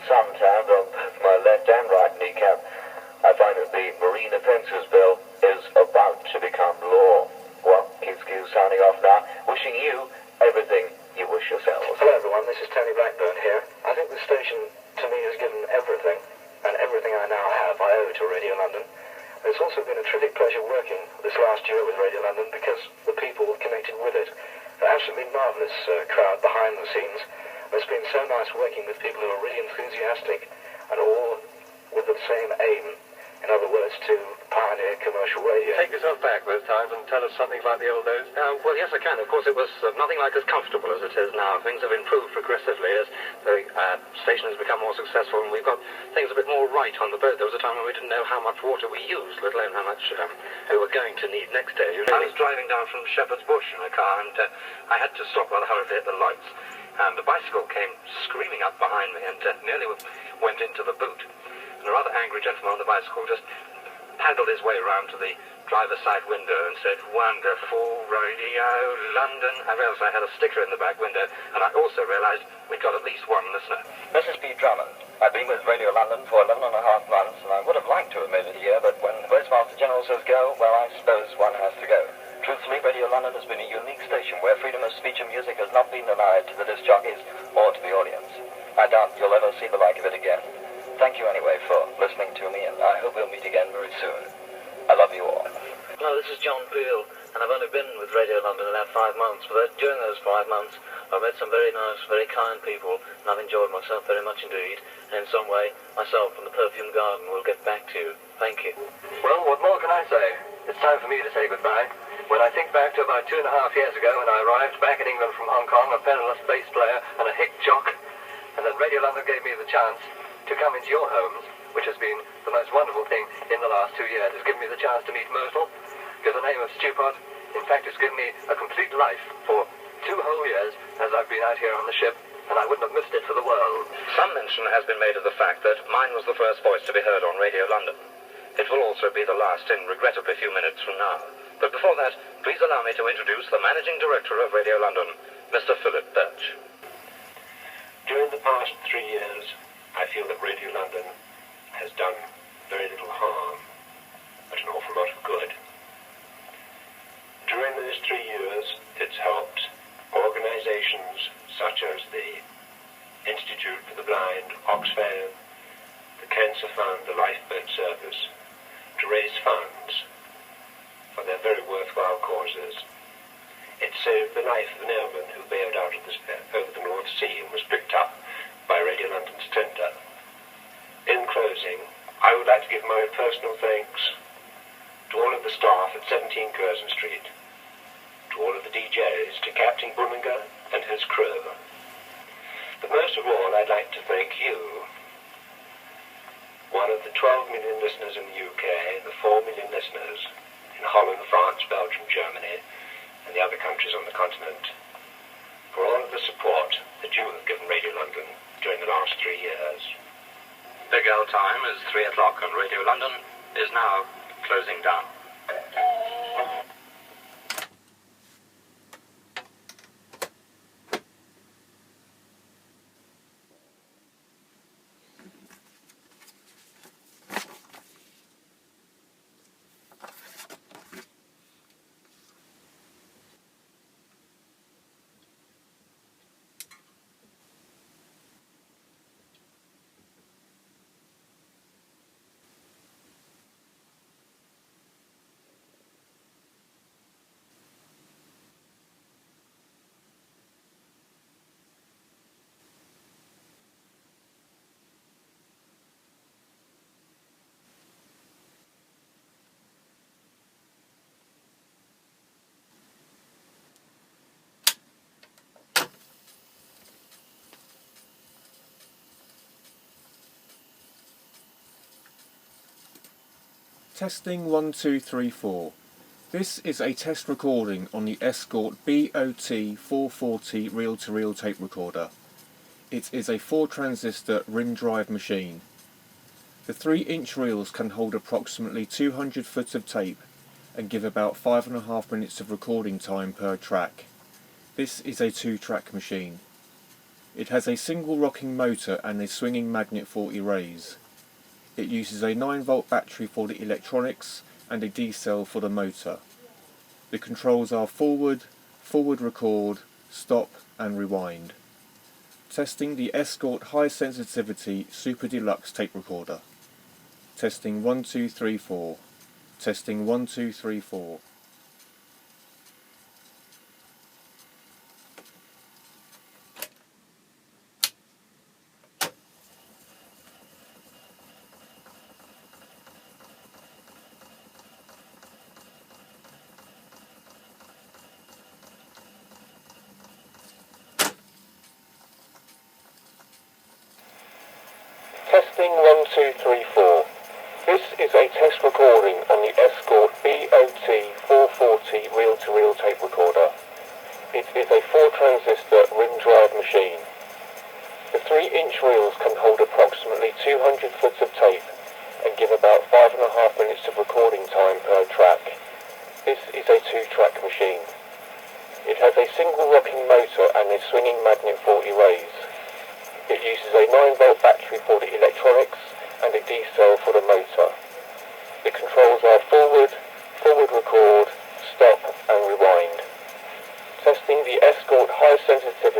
suntanned on my left and right kneecap. I find that the Marine Offences Bill is about to become law. Well, Kids Q signing off now, wishing you everything you wish yourselves. Hello everyone, this is Tony Blackburn here. I think the station to me has given everything, and everything I now have I owe to Radio London. It's also been a terrific pleasure working this last year with Radio London because the people connected with it. An absolutely marvellous crowd behind the scenes. It's been so nice working with people who are really enthusiastic and all with the same aim. In other words, to pioneer commercial radio. Take yourself back those times and tell us something about the old days. Well, yes, I can. Of course, it was nothing like as comfortable as it is now. Things have improved progressively as the station has become more successful, and we've got things a bit more right on the boat. There was a time when we didn't know how much water we used, let alone how much we were going to need next day. I was driving down from Shepherd's Bush in a car, and I had to stop rather hurriedly at the lights. And the bicycle came screaming up behind me and nearly went into the boot. And a rather angry gentleman on the bicycle just paddled his way round to the driver's side window and said, "Wonderful Radio London." I realised I had a sticker in the back window, and I also realised we'd got at least one listener. This is Pete Drummond. I've been with Radio London for 11.5 months, and I would have liked to have made it here, but when the Postmaster General says go, well, I suppose one has to go. Truthfully, Radio London has been a unique station where freedom of speech and music has not been denied to the disc jockeys or to the audience. I doubt you'll ever see the like of it again. Thank you anyway for listening to me, and I hope we'll meet again very soon. I love you all. Hello, this is John Peel, and I've only been with Radio London about 5 months, but during those 5 months I've met some very nice, very kind people, and I've enjoyed myself very much indeed, and in some way, myself from the Perfume Garden will get back to you. Thank you. Well, what more can I say? It's time for me to say goodbye. When I think back to about 2.5 years ago when I arrived back in England from Hong Kong, a penniless bass player and a hick jock, and then Radio London gave me the chance to come into your homes, which has been the most wonderful thing in the last 2 years. It's given me the chance to meet Myrtle, because the name of Stewpot, in fact, has given me a complete life for 2 whole years as I've been out here on the ship, and I wouldn't have missed it for the world. Some mention has been made of the fact that mine was the first voice to be heard on Radio London. It will also be the last in regrettably few minutes from now. But before that, please allow me to introduce the Managing Director of Radio London, Mr. Philip Birch. During the past 3 years, I feel that Radio London has done very little harm, but an awful lot of good. During those 3 years, it's helped organizations such as the Institute for the Blind, Oxfam, the Cancer Fund, the Lifeboat Service, to raise funds for their very worthwhile causes. It saved the life of an airman who bailed out of over the North Sea and was picked up by Radio London's tender. In closing, I would like to give my personal thanks to all of the staff at 17 Curzon Street, to all of the DJs, to Captain Brumminger and his crew. But most of all, I'd like to thank you, one of the 12 million listeners in the UK, the 4 million listeners in Holland, France, Belgium, Germany, and the other countries on the continent, for all of the support that you have given Radio London during the last 3 years. Big L time is 3 o'clock, and Radio London is now closing down. Testing 1 2 3 4. This is a test recording on the Escort BOT-440 reel-to-reel tape recorder. It is a 4-transistor rim drive machine. The 3-inch reels can hold approximately 200 foot of tape and give about 5.5 minutes of recording time per track. This is a 2-track machine. It has a single rocking motor and a swinging magnet for erase. It uses a 9-volt battery for the electronics and a D-cell for the motor. The controls are forward, forward record, stop and rewind. Testing the Escort High Sensitivity Super Deluxe Tape Recorder. Testing 1, 2, 3, 4. Testing 1, 2, 3, 4. Testing 1, 2, 3, 4. This is a test recording on the Escort BOT-440 reel-to-reel tape recorder. It is a 4-transistor rim drive machine. The 3-inch reels can hold approximately 200 foots of tape and give about 5.5 minutes of recording time per track. This is a 2-track machine. It has a single rocking motor and a swinging magnet for erase. It uses a 9-volt battery for the electronics and a D-cell for the motor. The controls are forward, forward record, stop and rewind. Testing the Escort High Sensitivity